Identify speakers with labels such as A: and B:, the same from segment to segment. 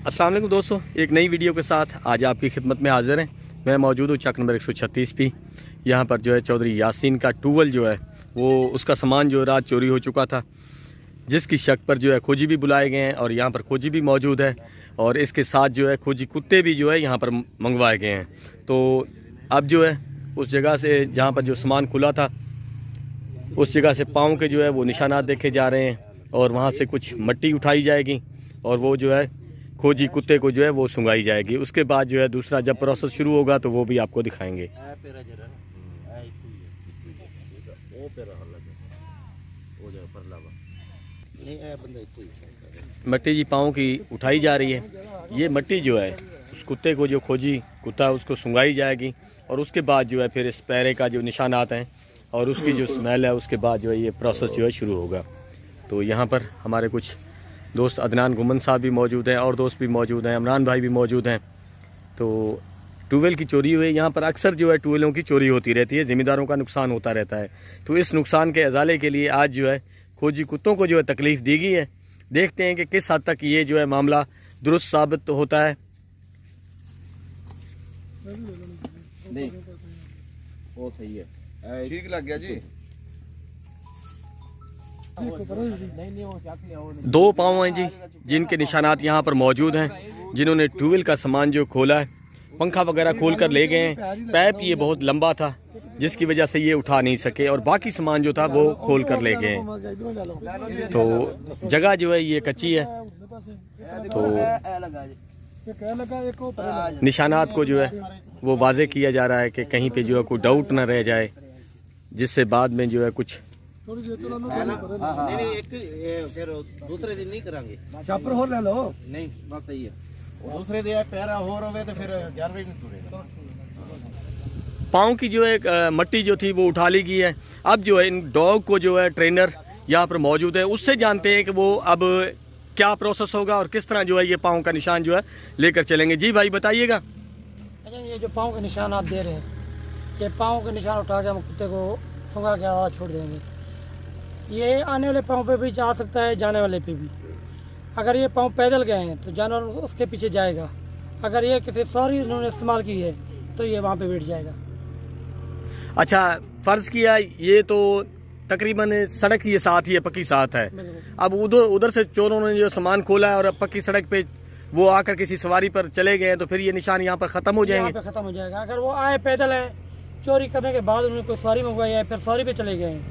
A: अस्सलाम वालेकुम दोस्तों, एक नई वीडियो के साथ आज आपकी खिदमत में हाजिर हैं। मैं मौजूद हूँ चक नंबर 136 पे। यहाँ पर जो है चौधरी यासीन का टूवल जो है वो उसका सामान जो रात चोरी हो चुका था, जिसकी शक पर जो है खोजी भी बुलाए गए हैं और यहाँ पर खोजी भी मौजूद है और इसके साथ जो है खोजी कुत्ते भी जो है यहाँ पर मंगवाए गए हैं। तो अब जो है उस जगह से जहाँ पर जो सामान खुला था उस जगह से पाँव के जो है वो निशानात देखे जा रहे हैं और वहाँ से कुछ मिट्टी उठाई जाएगी और वो जो है खोजी कुत्ते को जो है वो सुंगाई जाएगी। उसके बाद जो है दूसरा जब प्रोसेस शुरू होगा तो वो भी आपको दिखाएंगे। मिट्टी जी पाँव की उठाई जा रही है। ये मिट्टी जो है उस कुत्ते को जो खोजी कुत्ता उसको सुंगाई जाएगी और उसके बाद जो है फिर इस पैरे का जो निशानात हैं और उसकी जो स्मेल है उसके बाद जो है ये प्रोसेस जो है शुरू होगा। तो यहाँ पर हमारे कुछ दोस्त अदनान गुमन साहब भी मौजूद हैं और दोस्त भी मौजूद हैं, इमरान भाई भी मौजूद हैं। तो ट्यूबवेल की चोरी हुई, यहाँ पर अक्सर जो है ट्यूबवेलों की चोरी होती रहती है, ज़िम्मेदारों का नुकसान होता रहता है। तो इस नुकसान के अजाले के लिए आज जो है खोजी कुत्तों को जो है तकलीफ़ दी गई है। देखते हैं कि किस हद तक ये जो है मामला दुरुस्त साबित होता है।
B: नहीं वो सही है, ठीक लग गया जी।
A: दो पाँव हैं जी जिनके निशानात यहाँ पर मौजूद हैं, जिन्होंने ट्यूबवेल का सामान जो खोला है, पंखा वगैरह खोल कर ले गए हैं। पैप ये बहुत लंबा था जिसकी वजह से ये उठा नहीं सके और बाकी सामान जो था वो खोल कर ले गए हैं। तो जगह जो है ये कच्ची है, तो निशानात को जो है वो वाजे किया जा रहा है कि कहीं पे जो है कोई डाउट ना रह जाए, जिससे बाद में जो है कुछ
B: नहीं फिर दूसरे दिन नहीं करांगे।
C: चापर हो ले लो।
B: नहीं बात सही है, दूसरे दिन पैरा हो रहे तो फिर जानवर नहीं टूटेगा।
A: पाँव की जो है मट्टी जो थी वो उठा ली गई है। अब जो है इन डॉग को जो है ट्रेनर यहाँ पर मौजूद है, उससे जानते हैं कि वो अब क्या प्रोसेस होगा और किस तरह जो है ये पाँव का निशान जो है लेकर चलेंगे। जी भाई बताइएगा।
C: अच्छा, ये जो पाँव के निशान आप दे रहे हैं, ये पाँव के निशान उठा के हम कुत्ते को सुंगा के आवाज़ छोड़ देंगे। ये आने वाले पाँव पे भी जा सकता है, जाने वाले पे भी। अगर ये पाँव पैदल गए हैं तो जानवर उसके पीछे जाएगा। अगर ये किसी सॉरी उन्होंने इस्तेमाल की है तो ये वहाँ पे बैठ जाएगा।
A: अच्छा, फर्ज किया ये तो तकरीबन सड़क ये साथ ही है, पक्की साथ है। अब उधर से चोरों ने जो सामान खोला है और अब पक्की सड़क पे वो आकर किसी सवारी पर चले गए तो फिर ये निशान यहाँ पर ख़त्म हो जाएंगे।
C: ख़त्म हो जाएगा। अगर वो आए पैदल है, चोरी करने के बाद उन्होंने कोई सवारी मंगवाई है, फिर सवारी पे चले गए हैं,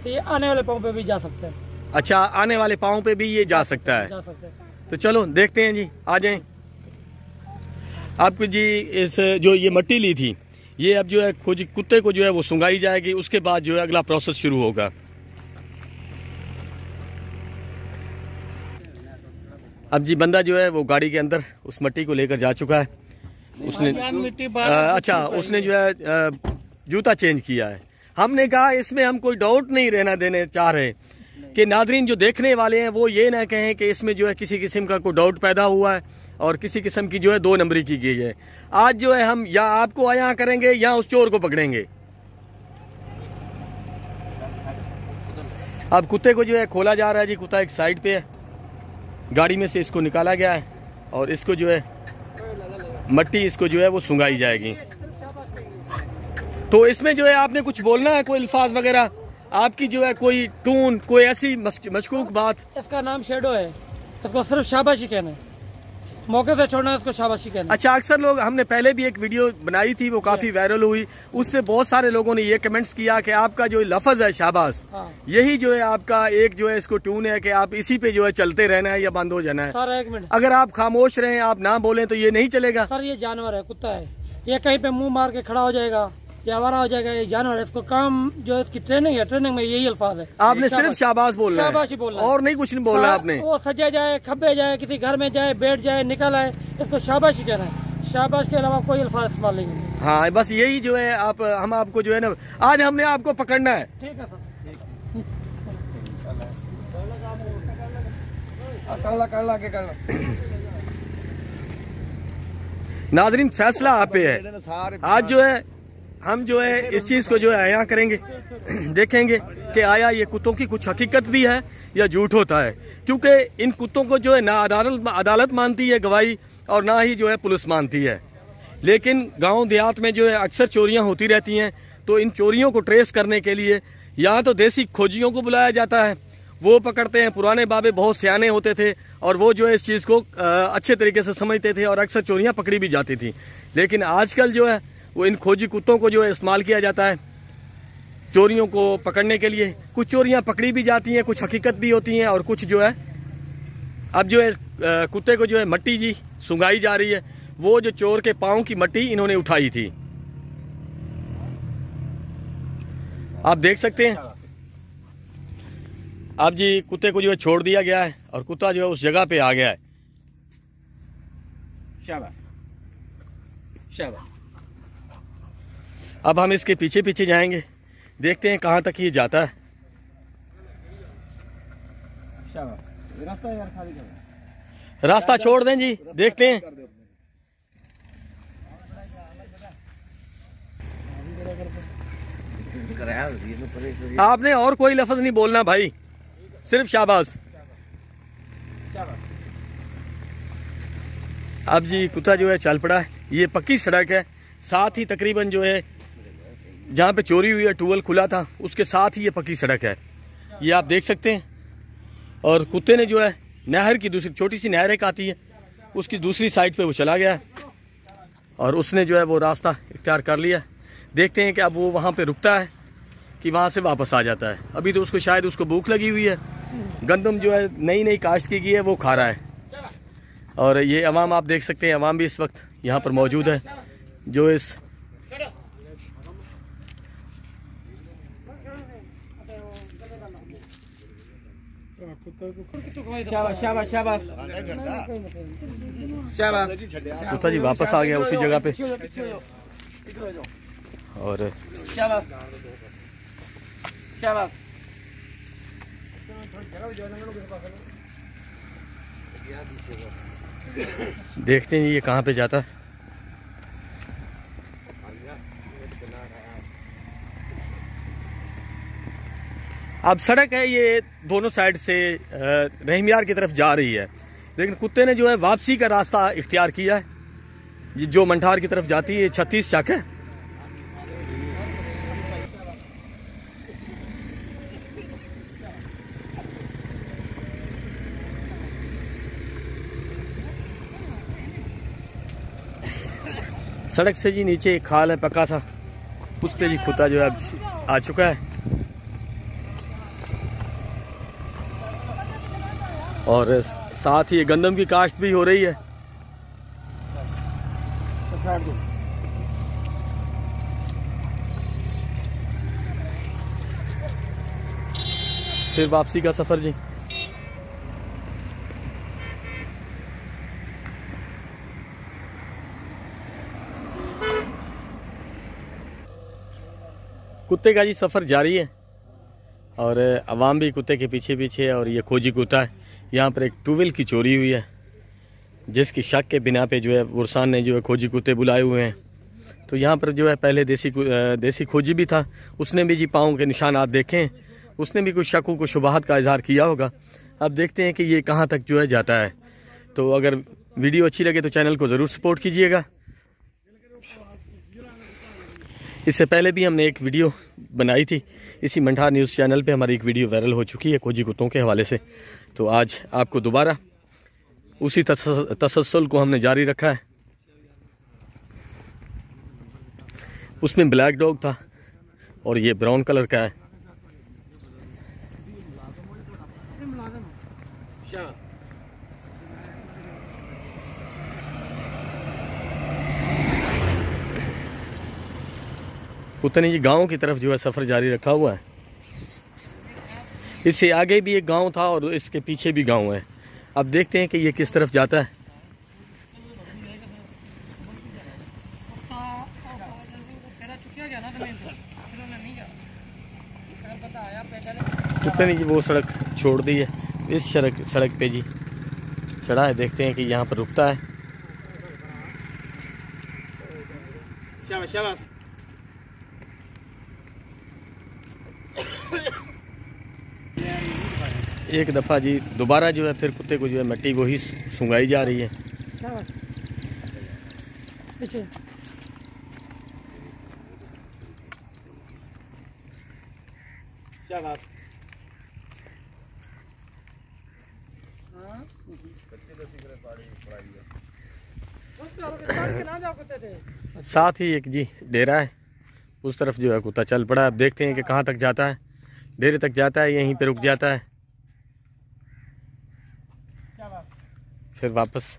C: तो ये आने वाले पाँव पे भी जा सकता है।
A: अच्छा, आने वाले पाँव पे भी ये जा सकता है। तो चलो देखते हैं जी, आ जाएं। आपको जी इस जो ये मट्टी ली थी ये अब जो है खोजी कुत्ते को जो है वो सुंगाई जाएगी, उसके बाद जो है अगला प्रोसेस शुरू होगा। अब जी बंदा जो है वो गाड़ी के अंदर उस मट्टी को लेकर जा चुका है। उसने अच्छा उसने जो है जूता चेंज किया है। हमने कहा इसमें हम कोई डाउट नहीं रहना देने चाह रहे कि नादरीन जो देखने वाले हैं वो ये ना कहें कि इसमें जो है किसी किस्म का कोई डाउट पैदा हुआ है और किसी किस्म की जो है दो नंबरी की गई है। आज जो है हम या आपको आया करेंगे या उस चोर को पकड़ेंगे। अब कुत्ते को जो है खोला जा रहा है जी। कुत्ता एक साइड पे है, गाड़ी में से इसको निकाला गया है और इसको जो है मट्टी इसको जो है वो सुंगाई जाएगी। तो इसमें जो है आपने कुछ बोलना है, कोई अल्फाज वगैरह आपकी जो है कोई टून, कोई ऐसी मशकूक बात?
C: इसका नाम शेडो है, इसको सिर्फ शाबाशी कहना है, मौके से छोड़ना है, इसको शाबाशी कहना है।
A: अच्छा, अक्सर लोग, हमने पहले भी एक वीडियो बनाई थी वो काफी वायरल हुई, उससे बहुत सारे लोगों ने ये कमेंट्स किया कि आपका जो लफ्ज है शाबाश, यही जो है आपका एक जो है इसको टून है कि आप इसी पे जो है चलते रहना है या बंद हो जाना है।
C: सर एक मिनट,
A: अगर आप खामोश रहें, आप ना बोलें तो ये नहीं चलेगा।
C: सर ये जानवर है, कुत्ता है, ये कहीं पे मुंह मार के खड़ा हो जाएगा या आवारा हो जाएगा, ये जानवर है। इसको काम जो इसकी ट्रेनिंग है, ट्रेनिंग में यही अल्फाज है।
A: आपने सिर्फ शाबाश बोलना है,
C: शाबाशी बोलना है और
A: नहीं कुछ नहीं बोलना आपने।
C: वो सजे जाए, खब्बे जाए, किसी घर में जाए, बैठ जाए, निकल आए, इसको शाबाशी कहना है। शाबाश के अलावा कोई अल्फाज इस्तेमाल नहीं।
A: हाँ, बस यही जो है आप हम आपको जो है ना आज हमने आपको पकड़ना है।
C: ठीक है
A: नाज़रीन, फैसला आप पे है। आज जो है हम जो है इस चीज़ को जो है आया करेंगे, देखेंगे कि आया ये कुत्तों की कुछ हकीकत भी है या झूठ होता है, क्योंकि इन कुत्तों को जो है ना अदालत मानती है गवाही और ना ही जो है पुलिस मानती है। लेकिन गांव देहात में जो है अक्सर चोरियां होती रहती हैं, तो इन चोरियों को ट्रेस करने के लिए या तो देसी खोजियों को बुलाया जाता है, वो पकड़ते हैं। पुराने बाबे बहुत सियाने होते थे और वो जो है इस चीज़ को अच्छे तरीके से समझते थे और अक्सर चोरियां पकड़ी भी जाती थी। लेकिन आजकल जो है वो इन खोजी कुत्तों को जो है इस्तेमाल किया जाता है चोरियों को पकड़ने के लिए। कुछ चोरियां पकड़ी भी जाती हैं, कुछ हकीकत भी होती हैं, और कुछ जो है अब जो है कुत्ते को जो है मट्टी जी सुंगाई जा रही है। वो जो चोर के पाँव की मट्टी इन्होंने उठाई थी, आप देख सकते हैं। अब जी कुत्ते को जो है छोड़ दिया गया है और कुत्ता जो है उस जगह पे आ गया है।
B: शाबाश शाबाश।
A: अब हम इसके पीछे पीछे जाएंगे, देखते हैं कहाँ तक ये जाता है।
B: शाबाश। रास्ता यार खाली कर,
A: रास्ता छोड़ दें जी, देखते हैं। आपने और कोई लफ्ज नहीं बोलना भाई, सिर्फ शाबाश। अब जी कुत्ता जो है चल पड़ा है। ये पक्की सड़क है, साथ ही तकरीबन जो है जहाँ पे चोरी हुई है टूवेल खुला था उसके साथ ही ये पक्की सड़क है, ये आप देख सकते हैं। और कुत्ते ने जो है नहर की दूसरी छोटी सी नहर एक आती है उसकी दूसरी साइड पे वो चला गया और उसने जो है वो रास्ता इख्तियार कर लिया। देखते हैं कि अब वो वहाँ पे रुकता है कि वहाँ से वापस आ जाता है। अभी तो उसको शायद उसको भूख लगी हुई है, गंदम जो है नई काश्त की गई है वो खा रहा है। और ये अवाम आप देख सकते हैं, अवाम भी इस वक्त यहाँ पर मौजूद है जो इस
B: शाबाश शाबाश शाबाश शाबाश।
A: कुत्ता जी वापस आ गया उसी जगह पे और
B: शाबाश शाबाश।
A: देखते हैं ये कहाँ पे जाता है। अब सड़क है ये दोनों साइड से रहीमियार की तरफ जा रही है, लेकिन कुत्ते ने जो है वापसी का रास्ता इख्तियार किया है। ये जो मंठार की तरफ जाती है 36 चक है। सड़क से जी नीचे एक खाल है पक्का सा, उस पे जी कुत्ता जो है अब आ चुका है और साथ ही गंदम की काश्त भी हो रही है। फिर वापसी का सफर जी। कुत्ते का जी सफ़र जारी है और अवाम भी कुत्ते के पीछे पीछे है। और ये खोजी कुत्ता है। यहाँ पर एक टूवेल की चोरी हुई है जिसकी शक के बिना पे जो है बुरसान ने जो है खोजी कुत्ते बुलाए हुए हैं। तो यहाँ पर जो है पहले देसी खोजी भी था, उसने भी जी पाँव के निशानात देखे हैं, उसने भी कुछ शकों को शुबहात का इजहार किया होगा। अब देखते हैं कि ये कहाँ तक जो है जाता है। तो अगर वीडियो अच्छी लगे तो चैनल को ज़रूर सपोर्ट कीजिएगा। इससे पहले भी हमने एक वीडियो बनाई थी इसी मंठार न्यूज़ चैनल पे, हमारी एक वीडियो वायरल हो चुकी है खोजी कुत्तों के हवाले से। तो आज आपको दोबारा उसी तसलसल को हमने जारी रखा है। उसमें ब्लैक डॉग था और ये ब्राउन कलर का है। कुत्ते ने ये गांव की तरफ जो है सफ़र जारी रखा हुआ है। इससे आगे भी एक गांव था और इसके पीछे भी गांव है। अब देखते हैं कि ये किस तरफ जाता है। कुत्ते ने जी वो सड़क छोड़ दी है, इस सड़क पे जी चढ़ा है। देखते हैं कि यहाँ पर रुकता है।
B: शाबाश शाबाश।
A: एक दफ़ा जी दोबारा जो है फिर कुत्ते को जो है मिट्टी वही सूंघाई जा रही है।
C: पीछे
B: क्या बात
A: साथ ही एक जी डेरा है, उस तरफ जो है कुत्ता चल पड़ा है। अब देखते हैं कि कहाँ तक जाता है। डेरे तक जाता है, यहीं पे रुक जाता है, फिर वापस।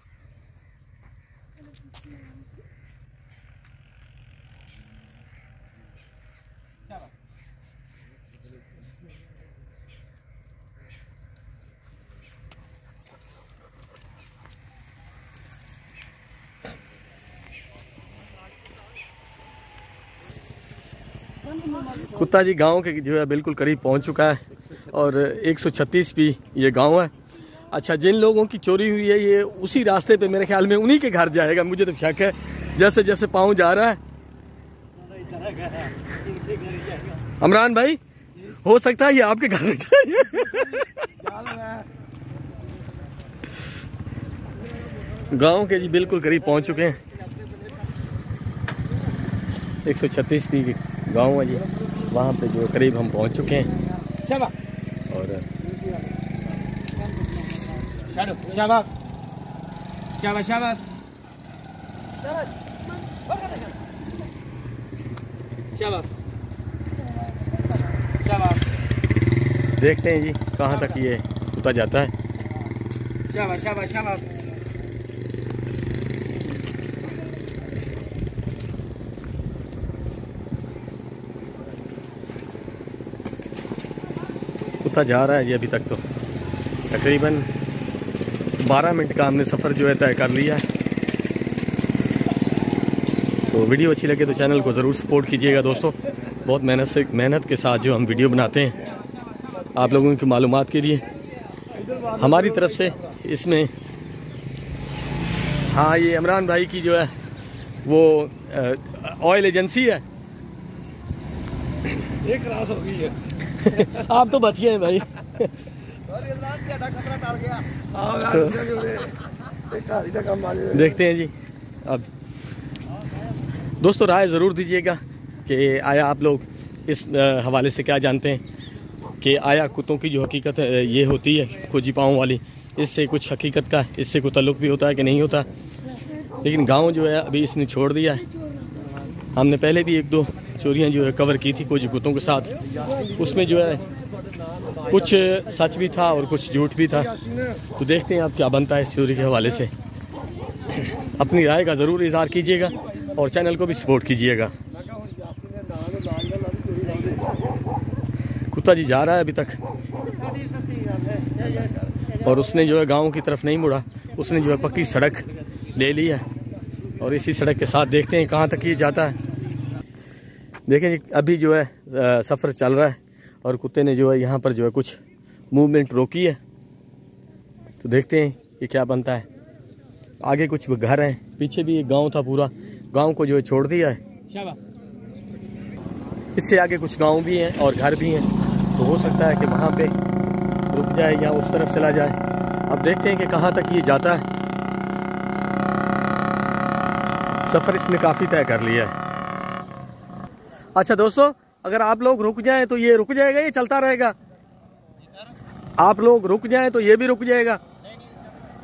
A: कुत्ता जी गांव के जो है बिल्कुल करीब पहुंच चुका है और 136 भी ये गांव है। अच्छा, जिन लोगों की चोरी हुई है ये उसी रास्ते पे मेरे ख्याल में उन्हीं के घर जाएगा, मुझे तो शक है। जैसे jैसे पाँव जा रहा है। इमरान भाई, हो सकता है ये आपके घर में जाए। गांव के जी बिल्कुल करीब पहुंच चुके हैं। 136 भी गांव है जी, वहाँ पे जो करीब हम पहुंच चुके हैं। और
B: शाबाश शाबाश शाबाश शाबाश शाबाश।
A: देखते हैं जी कहाँ तक ये कुत्ता जाता है।
B: शाबाश शाबाश शाबाश।
A: कुत्ता जा रहा है जी, अभी तक तो तकरीबन 12 मिनट का हमने सफ़र जो है तय कर लिया है। तो वीडियो अच्छी लगे तो चैनल को ज़रूर सपोर्ट कीजिएगा दोस्तों। बहुत मेहनत के साथ जो हम वीडियो बनाते हैं आप लोगों की मालूमात के लिए। हमारी तरफ से इसमें हाँ, ये इमरान भाई की जो है वो ऑयल एजेंसी है।
B: एक रास हो गई है।
A: आप तो बच गए हैं भाई। देखते हैं जी। अब दोस्तों राय ज़रूर दीजिएगा कि आया आप लोग इस हवाले से क्या जानते हैं कि आया कुत्तों की जो हकीकत ये होती है खोजी पाँव वाली, इससे कुछ हकीकत का इससे कोई ताल्लुक़ भी होता है कि नहीं होता। लेकिन गांव जो है अभी इसने छोड़ दिया है। हमने पहले भी 1-2 चोरियां जो है कवर की थी खोजी कुत्तों के साथ, उसमें जो है कुछ सच भी था और कुछ झूठ भी था। तो देखते हैं आप क्या बनता है इस चोरी के हवाले से। अपनी राय का ज़रूर इज़हार कीजिएगा और चैनल को भी सपोर्ट कीजिएगा। कुत्ता जी जा रहा है अभी तक और उसने जो है गांव की तरफ नहीं मुड़ा, उसने जो है पक्की सड़क ले ली है और इसी सड़क के साथ देखते हैं कहाँ तक ये जाता है। देखें जी, अभी जो है सफ़र चल रहा है और कुत्ते ने जो है यहाँ पर जो है कुछ मूवमेंट रोकी है। तो देखते हैं कि क्या बनता है। आगे कुछ घर हैं, पीछे भी एक गांव था, पूरा गांव को जो है छोड़ दिया है। इससे आगे कुछ गांव भी हैं और घर भी हैं, तो हो सकता है कि वहाँ पे रुक जाए या उस तरफ चला जाए। अब देखते हैं कि कहाँ तक ये जाता है। सफ़र इसने काफ़ी तय कर लिया है। अच्छा दोस्तों, अगर आप लोग रुक जाएं तो ये रुक जाएगा, ये चलता रहेगा। आप लोग रुक जाएं तो ये भी रुक जाएगा।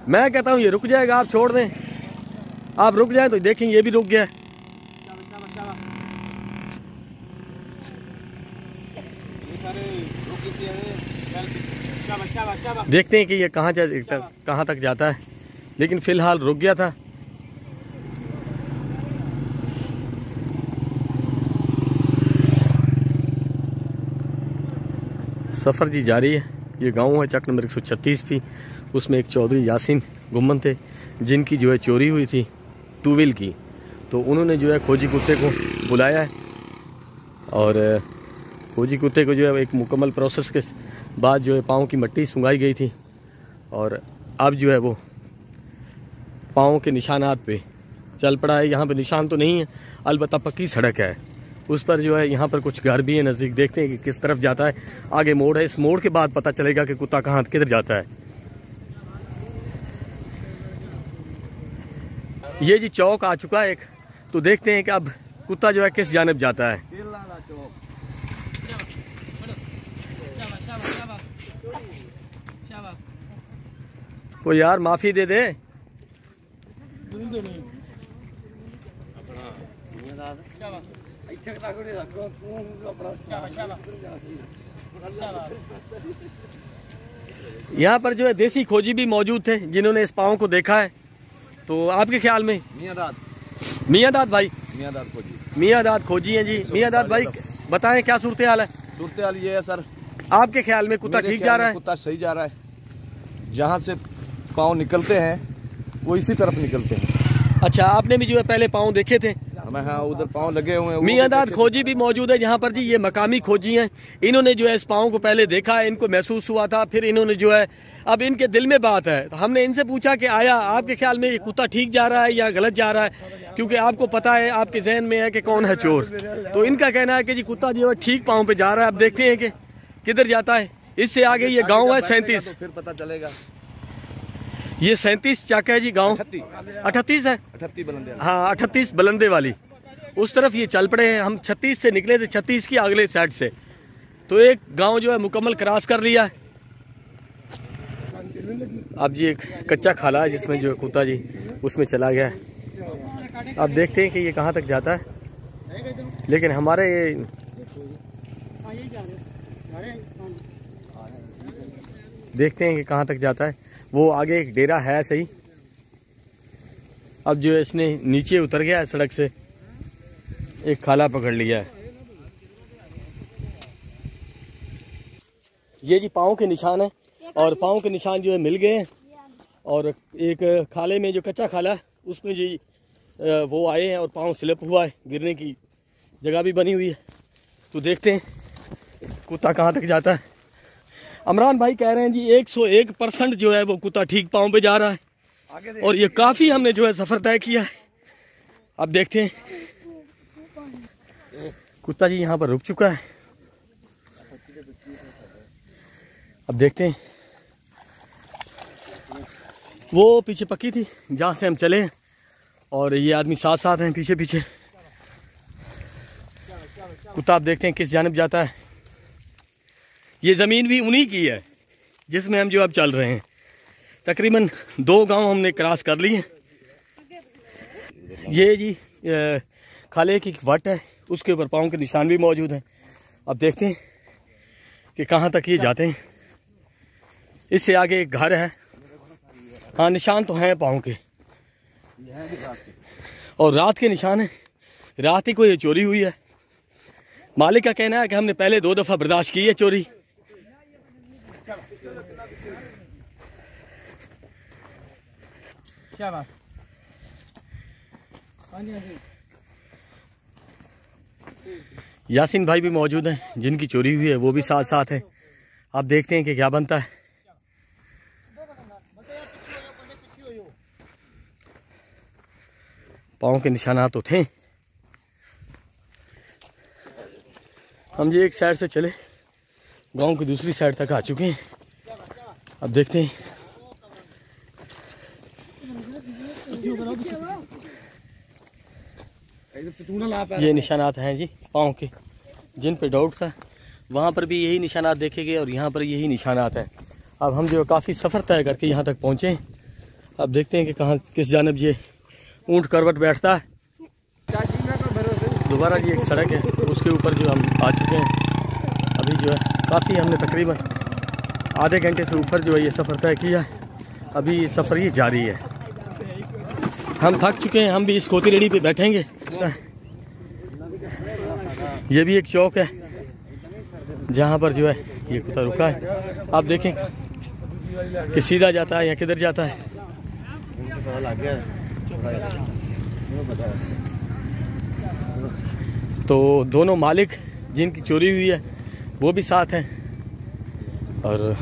A: मैं कहता हूँ ये रुक जाएगा, आप छोड़ दें। आप रुक जाएं तो देखें ये भी रुक गया। देखते हैं कि ये कहाँ तक जाता है, लेकिन फिलहाल रुक गया था। सफ़र जी जारी है। ये गांव है चक नंबर 136 भी, उसमें एक चौधरी यासीन गुम्मन थे जिनकी जो है चोरी हुई थी 2 व्हील की। तो उन्होंने जो है खोजी कुत्ते को बुलाया है और खोजी कुत्ते को जो है एक मुकम्मल प्रोसेस के बाद जो है पाँव की मिट्टी सूंघाई गई थी और अब जो है वो पाँव के निशानात पे चल पड़ा है। यहाँ पे निशान तो नहीं है, अलबत्ता पक्की सड़क है, उस पर जो है यहाँ पर कुछ घर भी है नज़दीक। देखते हैं कि किस तरफ जाता है। आगे मोड़ है, इस मोड़ के बाद पता चलेगा कि कुत्ता कहाँ किधर जाता है। ये जी चौक आ चुका है एक, तो देखते हैं कि अब कुत्ता जो है किस जानिब जाता है। तो यार माफी दे दे। यहाँ पर जो है देसी खोजी भी मौजूद थे जिन्होंने इस पाँव को देखा है। तो आपके ख्याल में? मियाँदाद भाई, मियाँदाद खोजी हैं जी। मियाँदाद भाई बताएं क्या सूरत हाल है?
B: सूरत हाल ये है सर,
A: आपके ख्याल में कुत्ता ठीक जा रहा है?
B: कुत्ता सही जा रहा है। जहाँ से पाँव निकलते हैं वो इसी तरफ निकलते हैं।
A: अच्छा, आपने भी जो है पहले पाँव देखे थे?
B: हाँ, उधर पाँव लगे हुए हैं।
A: मियाँदाद खोजी भी मौजूद है जहाँ पर जी। ये मकामी खोजी हैं, इन्होंने जो है इस पाँव को पहले देखा है, इनको महसूस हुआ था, फिर इन्होंने जो है अब इनके दिल में बात है। तो हमने इनसे पूछा कि आया आपके ख्याल में ये कुत्ता ठीक जा रहा है या गलत जा रहा है, क्योंकि आपको पता है, आपके जहन में है कि कौन है चोर। तो इनका कहना है कि जी कुत्ता जो है ठीक पाँव पे जा रहा है। अब देखते हैं कि किधर जाता है। इससे आगे ये गाँव है 37,
B: फिर पता चलेगा।
A: ये 37 चक है जी गाँव। 38 है,
B: 38 बुलंदे।
A: हाँ 38 बुलंदे वाली। उस तरफ ये चल पड़े हैं। हम 36 से निकले थे, 36 की अगले साइड से। तो एक गांव जो है मुकम्मल क्रॉस कर लिया है। अब जी एक कच्चा खाला है जिसमें जो कुत्ता जी उसमें चला गया है। अब देखते हैं कि ये कहाँ तक जाता है। लेकिन हमारे ये देखते हैं कि कहाँ तक जाता है। वो आगे एक डेरा है सही। अब जो है इसने नीचे उतर गया है सड़क से, एक खाला पकड़ लिया है। ये जी पाँव के निशान है, और पाँव के निशान जो है मिल गए हैं। और एक खाले में जो कच्चा खाला है उसमें जी वो आए हैं और पाँव स्लिप हुआ है, गिरने की जगह भी बनी हुई है। तो देखते हैं कुत्ता कहाँ तक जाता है। अमरान भाई कह रहे हैं जी 101% जो है वो कुत्ता ठीक पाँव पे जा रहा है, और ये काफ़ी हमने जो है सफ़र तय किया है। अब देखते हैं, कुत्ता जी यहाँ पर रुक चुका है। अब देखते हैं, वो पीछे पक्की थी जहाँ से हम चले हैं, और ये आदमी साथ साथ हैं पीछे पीछे। कुत्ता आप देखते हैं किस जानिब जाता है। ये ज़मीन भी उन्हीं की है जिसमें हम जो अब चल रहे हैं। तकरीबन 2 गांव हमने क्रॉस कर लिए। ये जी खाले की वट है, उसके ऊपर पाँव के निशान भी मौजूद हैं। अब देखते हैं कि कहाँ तक ये जाते हैं। इससे आगे एक घर है। हाँ, निशान तो हैं पाँव के, और रात के निशान है। रात ही को ये चोरी हुई है। मालिक का कहना है कि हमने पहले 2 दफ़ा बर्दाश्त की है चोरी। क्या बात? यासीन भाई भी मौजूद हैं जिनकी चोरी हुई है, वो भी साथ साथ है। आप देखते हैं कि क्या बनता है। पाँव के निशानात तो थे। हम जी एक साइड से चले, गांव की दूसरी साइड तक आ चुके हैं। अब देखते हैं। ये निशानात हैं जी पाँव के, जिन पे डाउट था। वहाँ पर भी यही निशानात देखे गए और यहाँ पर यही निशानात हैं। अब हम जो काफ़ी सफ़र तय करके यहाँ तक पहुँचे। अब देखते हैं कि कहाँ किस जानिब ये ऊँट करवट बैठता है। दोबारा जी एक सड़क है, उसके ऊपर जो हम आ चुके हैं। अभी जो है काफ़ी हमने तकरीबन आधे घंटे से ऊपर जो है ये सफ़र तय किया है। अभी ये सफ़र ये जारी है। हम थक चुके हैं, हम भी इस खोती रेडी पे बैठेंगे। ये भी एक चौक है जहाँ पर जो है ये कुत्ता रुका है। आप देखें कि सीधा जाता है या किधर जाता है। तो दोनों मालिक जिनकी चोरी हुई है वो भी साथ हैं, और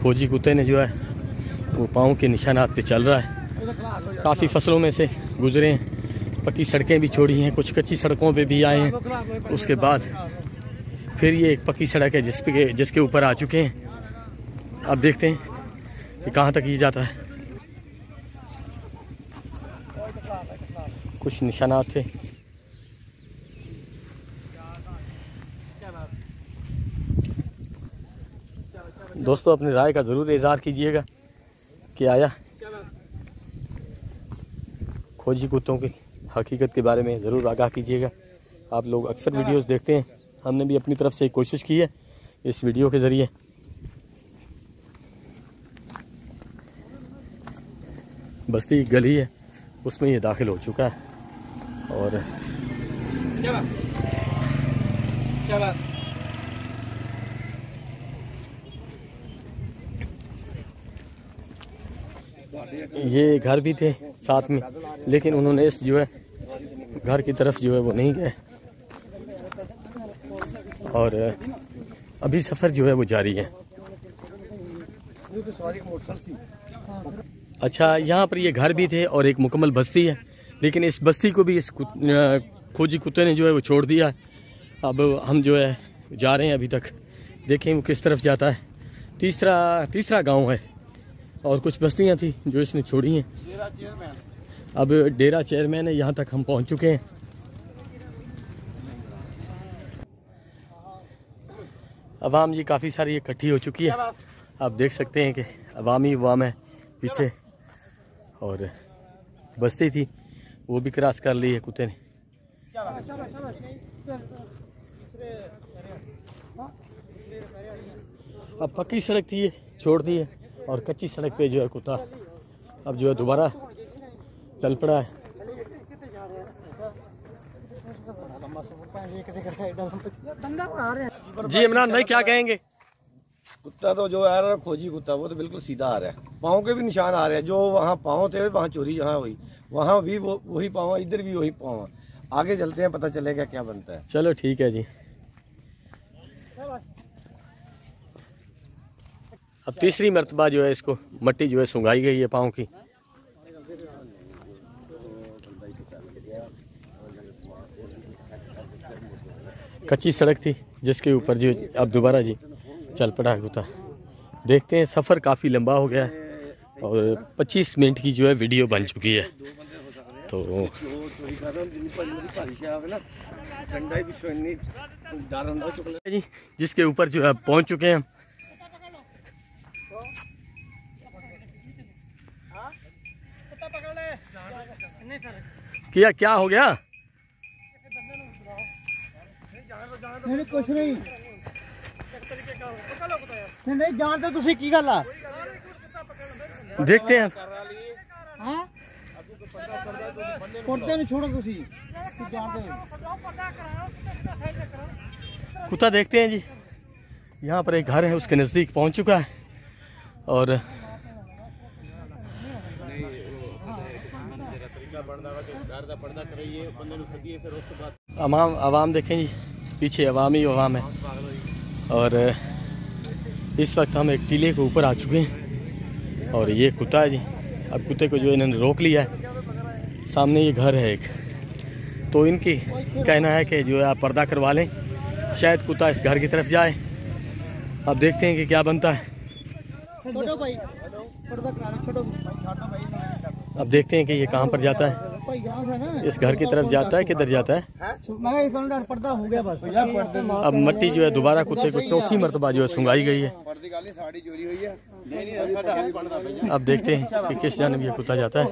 A: फौजी कुत्ते ने जो है वो पाँव के निशानात पे चल रहा है। काफ़ी फसलों में से गुजरे हैं, पक्की सड़कें भी छोड़ी हैं, कुछ कच्ची सड़कों पे भी आए हैं। उसके बाद फिर ये एक पक्की सड़क है जिसके ऊपर आ चुके हैं। अब देखते हैं कि कहाँ तक ये जाता है। कुछ निशानात थे। दोस्तों अपनी राय का ज़रूर इज़हार कीजिएगा कि आया खोजी कुत्तों की हकीकत के बारे में ज़रूर आगाह कीजिएगा। आप लोग अक्सर वीडियोस देखते हैं, हमने भी अपनी तरफ से कोशिश की है इस वीडियो के ज़रिए। बस्ती गली है उसमें ये दाखिल हो चुका है। और ये घर भी थे साथ में, लेकिन उन्होंने इस जो है घर की तरफ जो है वो नहीं गए और अभी सफ़र जो है वो जारी है। अच्छा, यहाँ पर ये घर भी थे और एक मुकम्मल बस्ती है, लेकिन इस बस्ती को भी इस खोजी कुत्ते ने जो है वो छोड़ दिया है। अब हम जो है जा रहे हैं, अभी तक देखें वो किस तरफ जाता है। तीसरा गांव है और कुछ बस्तियां थी जो इसने छोड़ी हैं। अब डेरा चेयरमैन है, यहाँ तक हम पहुँच चुके हैं। अवाम जी काफ़ी सारी इकट्ठी हो चुकी है। आप देख सकते हैं कि अवामी अवाम है पीछे, और बस्ती थी वो भी क्रॉस कर ली है कुत्ते ने। अब पक्की सड़क थी ये छोड़ दी है और कच्ची सड़क पे जो है कुत्ता अब जो है दोबारा चल पड़ा है। जी इमरान भाई क्या कहेंगे?
B: कुत्ता तो जो आ रहा है खोजी कुत्ता, वो तो बिल्कुल सीधा आ रहा है। पाँव के भी निशान आ रहे हैं, जो वहाँ पाँव थे वहाँ चोरी जहाँ हुई वहाँ भी वही पाँव, इधर भी वही पाँव। आगे चलते हैं, पता चलेगा क्या बनता है।
A: चलो ठीक है जी। अब तीसरी मर्तबा जो है इसको मट्टी जो है सुंघाई गई है पाँव की। कच्ची सड़क थी जिसके ऊपर जो अब दोबारा जी चल पड़ा है कुत्ता। देखते हैं, सफ़र काफ़ी लंबा हो गया है और 25 मिनट की जो है वीडियो बन चुकी है। तो जी जिसके ऊपर जो है पहुंच चुके हैं हम। क्या हो गया?
C: नहीं कुछ नहीं जानते तुसी की गल आ।
A: देखते हैं।
C: हाँ कुत्ते ने छोड़ो तुसी जानते
A: कुत्ता देखते हैं जी। यहाँ पर एक घर है उसके नज़दीक पहुँच चुका है और अवाम देखें जी, पीछे अवामी अवाम है। और इस वक्त हम एक टीले के ऊपर आ चुके हैं और ये कुत्ता है जी। अब कुत्ते को जो इन्होंने रोक लिया है, सामने ये घर है एक, तो इनकी कहना है कि जो है आप पर्दा करवा लें, शायद कुत्ता इस घर की तरफ जाए। अब देखते हैं कि क्या बनता है। अब देखते हैं कि ये कहाँ पर जाता है, इस घर की तरफ जाता है, किधर जाता है।
C: पर्दा हो गया बस।
A: अब मट्टी जो है दोबारा कुत्ते को चौथी मरतबा जो है सुंघाई गई है। अब देखते हैं कि किस जानिब ये कुत्ता जाता है।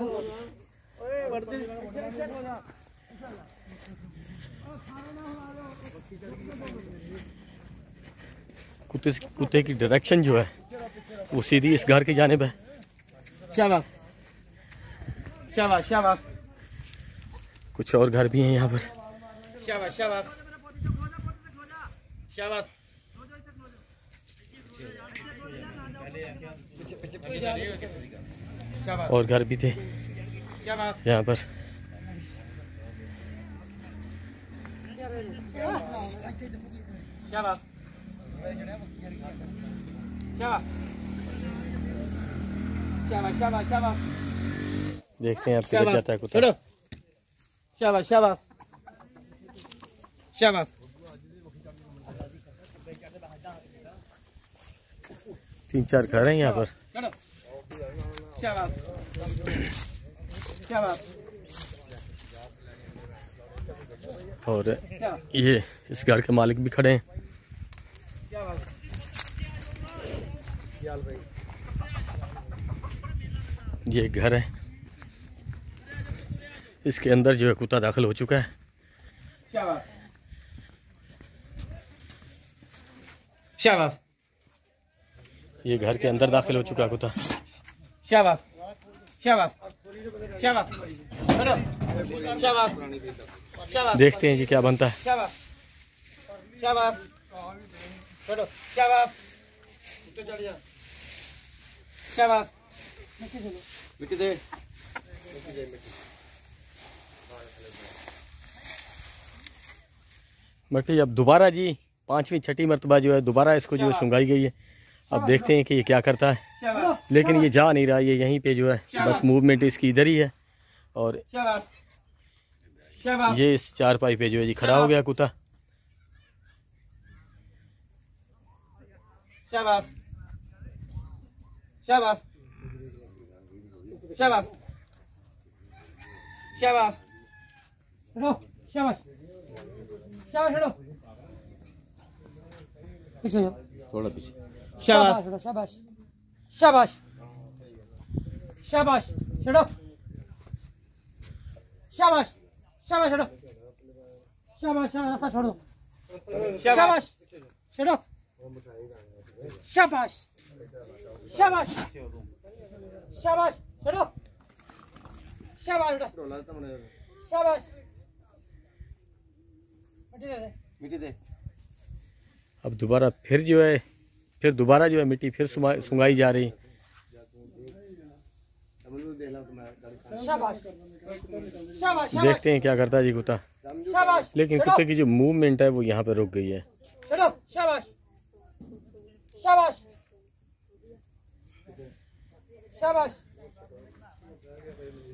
A: कुत्ते की डायरेक्शन जो है वो सीधी इस घर की जानिब है।
C: शाबाश शाबाश शाबाश।
A: कुछ और घर भी हैं यहाँ पर।
C: शाबाश शाबाश शाबाश।
A: और घर भी थे यहाँ पर।
C: शाबाश शाबाश शाबाश शाबाश।
A: देखते हैं अब किधर जाता है कुत्ता।
C: शाबाश शाबाश शाबाश।
A: 3-4 घर हैं यहाँ पर।
C: शाबाश शाबाश।
A: और ये इस घर के मालिक भी खड़े हैं। ये घर है, इसके अंदर जो है कुत्ता दाखिल हो चुका है।
C: शाबाश शाबाश।
A: ये घर के अंदर दाखिल हो चुका है कुत्ता।
C: शाबाश शाबाश शाबाश शाबाश शाबाश।
A: देखते हैं जी क्या बनता है।
C: शाबाश शाबाश छोड़ो शाबाश शाबाश। मिट्टी दे।
A: मट्टी अब दोबारा जी 5वीं 6ठी मरतबा जो है दोबारा इसको जो है सुंगाई गई है। अब देखते हैं कि ये क्या करता है, लेकिन ये जा नहीं रहा, ये यहीं पे जो है बस मूवमेंट इसकी इधर ही है। और ये इस चारपाई पे जो है जी खड़ा हो गया कुत्ता।
C: शाबाश शाबाश शाबाश शाबाश शाबाश शाबाश। पीछे
A: थोड़ा पीछे।
C: शाबाश शाबाश शाबाश शाबाश छोड़ो शाबाश शाबाश छोड़ो शाबाश शाबाश छोड़ो शाबाश छोड़ो शाबाश शाबाश शाबाश छोड़ो शाबाश शाबाश। मिट्टी दे।
A: अब दोबारा फिर दोबारा जो है मिट्टी फिर सुंगाई जा रही।
C: शाबाश शाबाश
A: देखते हैं क्या करता है जी कुत्ता।
C: शाबाश।
A: लेकिन कुत्ते की जो मूवमेंट है वो यहाँ पे रुक गई है।
C: छोड़ो शाबाश शाबाश शाबाश।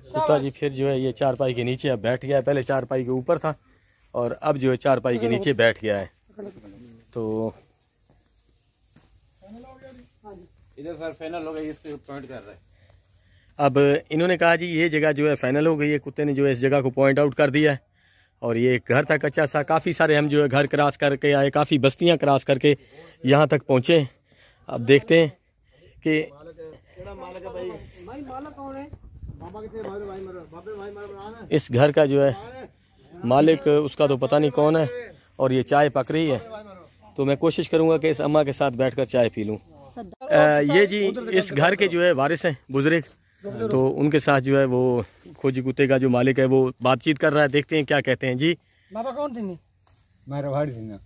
A: कुत्ता जी फिर जो है ये चारपाई के नीचे अब बैठ गया है। पहले चारपाई के ऊपर था और अब जो है चारपाई के नीचे बैठ गया है। तो
B: इधर सर फाइनल हो गई, इसके पॉइंट कर रहे हैं।
A: अब इन्होंने कहा जी ये जगह जो है फाइनल हो गई है। कुत्ते ने जो है इस जगह को पॉइंट आउट कर दिया है। और ये एक घर था कच्चा सा, काफ़ी सारे हम जो है घर क्रॉस करके आए, काफ़ी बस्तियां क्रॉस करके यहाँ तक पहुँचे। अब देखते हैं कि इस घर का जो है मालिक उसका तो पता नहीं कौन है। और ये चाय पक रही है तो मैं कोशिश करूँगा कि इस अम्मा के साथ बैठकर चाय पी लूँ। ये जी इस घर के जो है वारिस हैं बुजुर्ग, तो उनके साथ जो है वो खोजी कुत्ते का जो मालिक है वो बातचीत कर रहा है। देखते हैं क्या कहते हैं जी।
C: बाबा कौन थी?
B: मैं रवाड़ी थी ना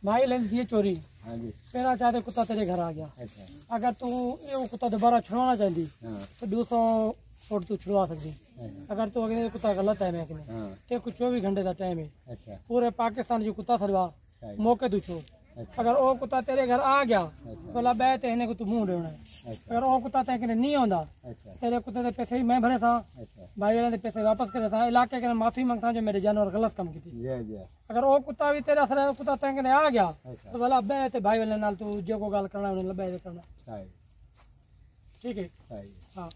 C: भाई लेंस दिए चोरी।
B: हाँ जी।
C: पहला चाहते कुत्ता तेरे घर आ गया।
B: अच्छा।
C: अगर तू ये कुत्ता दोबारा छुड़वाना चाहती
B: हाँ।
C: तो 200 फुट तू छुड़वा सकती। अगर तू अगर कुत्ता गलत है मैं ते कुछ 24 घंटे का टाइम है।
B: अच्छा।
C: पूरे पाकिस्तान जो कुत्ता छुड़वा मौके तू छोड़।
B: अच्छा।
C: अगर वो कुत्ता तेरे घर आ गया
B: अच्छा।
C: बोला बै तेने को तू मुंह देना है।
B: अच्छा।
C: अगर वो कुत्ता तेरे नहीं आंदा
B: अच्छा।
C: तेरे कुत्ते के पैसे ही मैं भरे था।
B: अच्छा।
C: भाई वाले पैसे वापस करे था, इलाके के माफी मांगता जो मेरे जानवर गलत काम की। अगर वो कुत्ता भी तेरा असर कुत्ता तेरे आ गया तो बोला बै ते भाई वाले नाल तू जो को गाल करना उन्हें बै करना। ठीक है। हाँ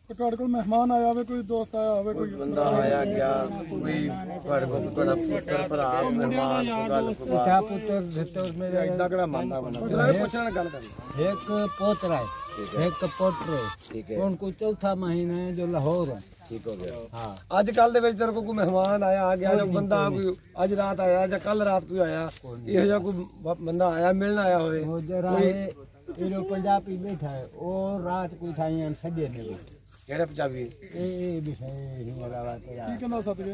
C: ਤੁਹਾਡੇ ਕੋਲ ਮਹਿਮਾਨ ਆਇਆ ਹੋਵੇ, ਕੋਈ ਦੋਸਤ ਆਇਆ ਹੋਵੇ, ਕੋਈ
B: ਬੰਦਾ ਆਇਆ ਗਿਆ, ਕੋਈ ਤੁਹਾਡੇ ਕੋਲ ਤੁਹਾਡਾ ਪੁੱਤਰ ਭਰਾ ਮਹਿਮਾਨ ਗੱਲ
C: ਪੁੱਛਾ ਪੁੱਤਰ ਦਿੱਤੋ ਮੇਰੇ
B: ਇਦਾਂ ਕਿਹੜਾ ਮੰਨਦਾ ਬੰਦਾ ਪੁੱਛਣ ਗੱਲ ਕਰ।
C: एक पोतरा है एक पोतरे।
B: ठीक है।
C: उनको चौथा महीना है जो लाहौर है।
B: ठीक हो गया।
C: हाँ
B: ਅੱਜ ਕੱਲ ਦੇ ਵਿੱਚ ਤੇਰੇ ਕੋਲ ਕੋਈ ਮਹਿਮਾਨ ਆਇਆ ਆ ਗਿਆ, ਜੋ ਬੰਦਾ ਕੋਈ ਅੱਜ ਰਾਤ ਆਇਆ ਜਾਂ ਕੱਲ ਰਾਤ ਕੋਈ ਆਇਆ, ਇਹੋ ਜਿਹਾ ਕੋਈ ਬੰਦਾ ਆਇਆ ਮਿਲਣ ਆਇਆ ਹੋਵੇ?
C: वो जरा ये जो पंजाबी बैठा है वो रात को उठाई सजे ने
B: ਕਿਹੜੇ ਪੰਜਾਬੀ?
C: ये भी है ही वाला तेरा।
D: ਕੀ ਕਹਿੰਦਾ ਸਤਿ